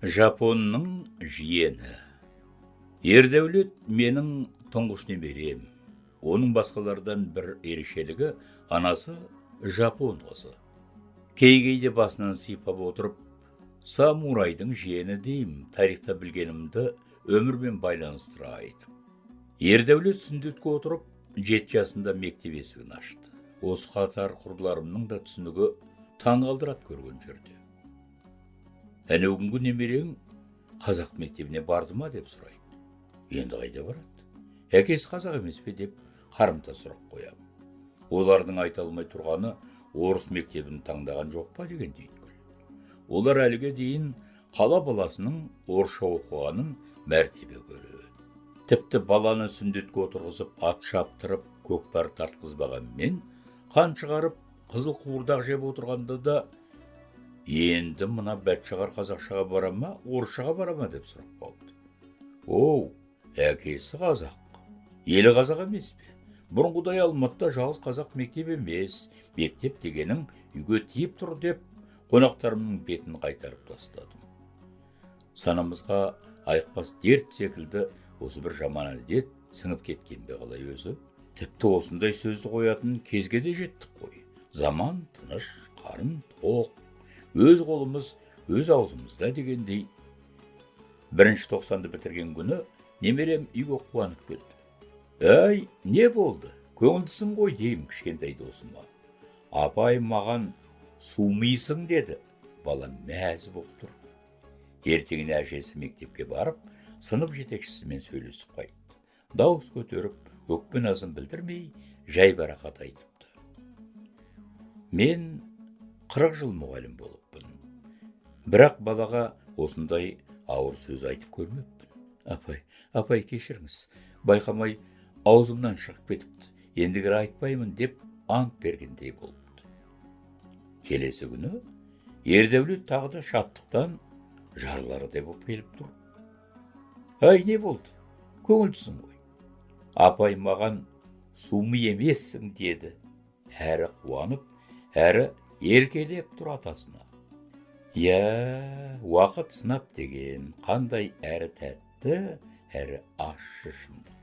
Жапонның жиені. Ердәулет менің тұңғыш немерем. Оның басқалардан бір ерекшелігі анасы жапон қызы. Кей-кейде басынан сипап отырып, самурайдың жиені деймін, тарихта білгенімді өмірмен байланыстыра айтып. Ердәулет сүндетке отырып, 7 жасында мектеп есігін ашты. Осы қатар құрбыларымның да түсінігі таңғалдырат көрген жерде. Әне бүгінгі немерең қазақ мектебіне барды ма деп сұрайды. Енді қайда барады? Әкесі қазақ емес пе деп қарымта сұрақ қоямын. Олардың айта алмай тұрғаны орыс мектебін таңдаған жоқ па деген түйткіл. Олар әліге дейін қала баласының орысша оқығанын мәртебе көреді. Тіпті баланы сүндетке отырғызып, ат шаптырып, көкпар тартқызбаған мен қан шығарып, қызыл қуырдақ жеп отырғанда да енді мына бәтшағар қазақшаға бара ма, орысшаға бара ма деп сұрап қалды. Оу, әкесі қазақ, елі қазақ емес пе? Бұрынғыдай Алматыда жалғыз қазақ мектеп емес, мектеп дегенің үйге тиіп тұр деп, қонақтарымның бетін қайтарып тастадым. Санамызға айықпас дерт секілді осы бір жаман әдет сіңіп кеткен бе қалай өзі? Тіпті осындай сөзді қоятын кезге де жеттік қой. Заман тыныш, қарын тоқ, өз қолымыз, өз аузымызда дегендей. 1-90-ды бітірген күні немерем үйге қуанып келді. Әй, не болды? Көңілдісің ғой деймін кішкентай досыма. Апай маған сумисың деді. Бала мәз болып тұр. Ертеңіне әжесі мектепке барып, сынып жетекшісімен сөйлесіп қайтты. Дауыс көтеріп, өкпе назын білдірмей, жайбарақат айтыпты. Мен 40 жыл мұғалім болыппын. Бірақ балаға осындай ауыр сөз айтып көрмеппін. Апай кешіріңіз, байқамай аузымнан шығып кетіпті. Ендігері айтпаймын деп ант бергендей болыпты. Келесі күні Ердәулет тағы да шаттықтан жарлардай болып келіп тұр. Әй, не болды? Көңілдісің ғой. Апай маған сумы емессің деді. Әрі қуанып, әрі еркелеп тұр атасына. Уақыт сынап деген қандай әрі тәтті, әрі ащы шындық.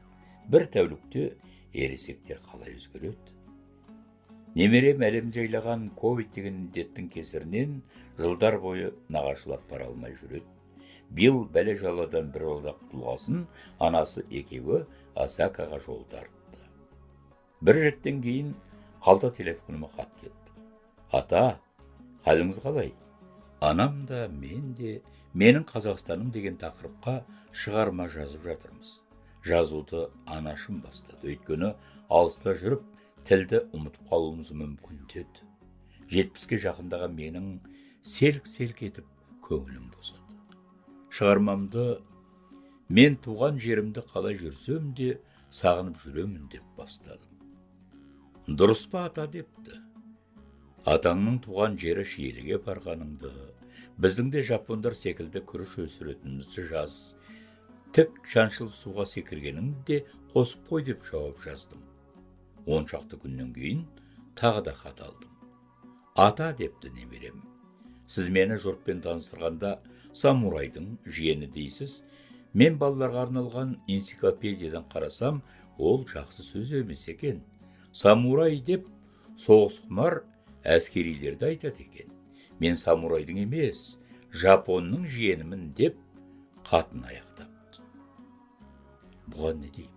Бір тәулікте ересектер қалай өзгереді? Немерем әлем жайлаған ковид деген індеттің кесірінен жылдар бойы нағашылап бара алмай жүреді. Биыл бәле жаладан бір олда құтылғасын, анасы екеуі Осакаға жол тартты. Бір реттен кейін қалта телефоныма хат келді. Ата, қалыңыз қалай? Анам да, мен де, менің Қазақстаным деген тақырыпқа шығарма жазып жатырмыз. Жазуды анашым бастады. Өйткені алыста жүріп, тілді ұмытып қалуымыз мүмкін деді. 70-ке жақындаған менің селк-селк етіп көңілім босады. Шығармамды мен туған жерімді қалай жүрсем де сағынып жүремін деп бастадым. Дұрыс па ата депті. Атаңның туған жері Шиеліге барғаныңды, біздің де жапондар секілді күріш өсіретінімізді жаз. Тік шаншылып суға секіргеніңді де қосып қой деп жауап жаздым. 10 шақты күннен кейін тағы да хат алдым. Ата депті немерем. Сіз мені жұртпен таныстырғанда самурайдың жиені дейсіз. Мен балаларға арналған энциклопедиядан қарасам, ол жақсы сөз емес екен. Самурай деп соғысқұмар әскерилерді айтады екен. Мен самурайдың емес, жапонның жиенімін деп қатын аяқтапты. Бұған не деймін?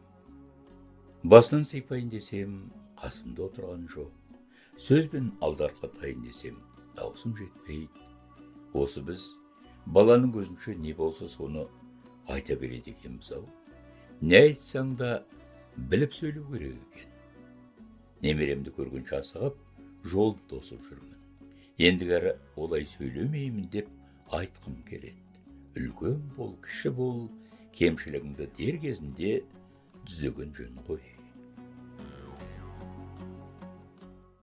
Басынан сипайын десем, қасымда отырған жоқ. Сөзбен алдарқатайын десем, даусым жетпейді. Осы біз баланың көзінше не болса соны айта береді екенбіз-ау. Не айтсаң да біліп сөйлеу керек екен. Немеремді көргенше асығып, жолды тосып жүрмін. Ендігәрі олай сөйлемеймін деп айтқым келеді. Үлкен бол, кіші бол, кемшілігіңді дер кезінде түзеген жөн ғой.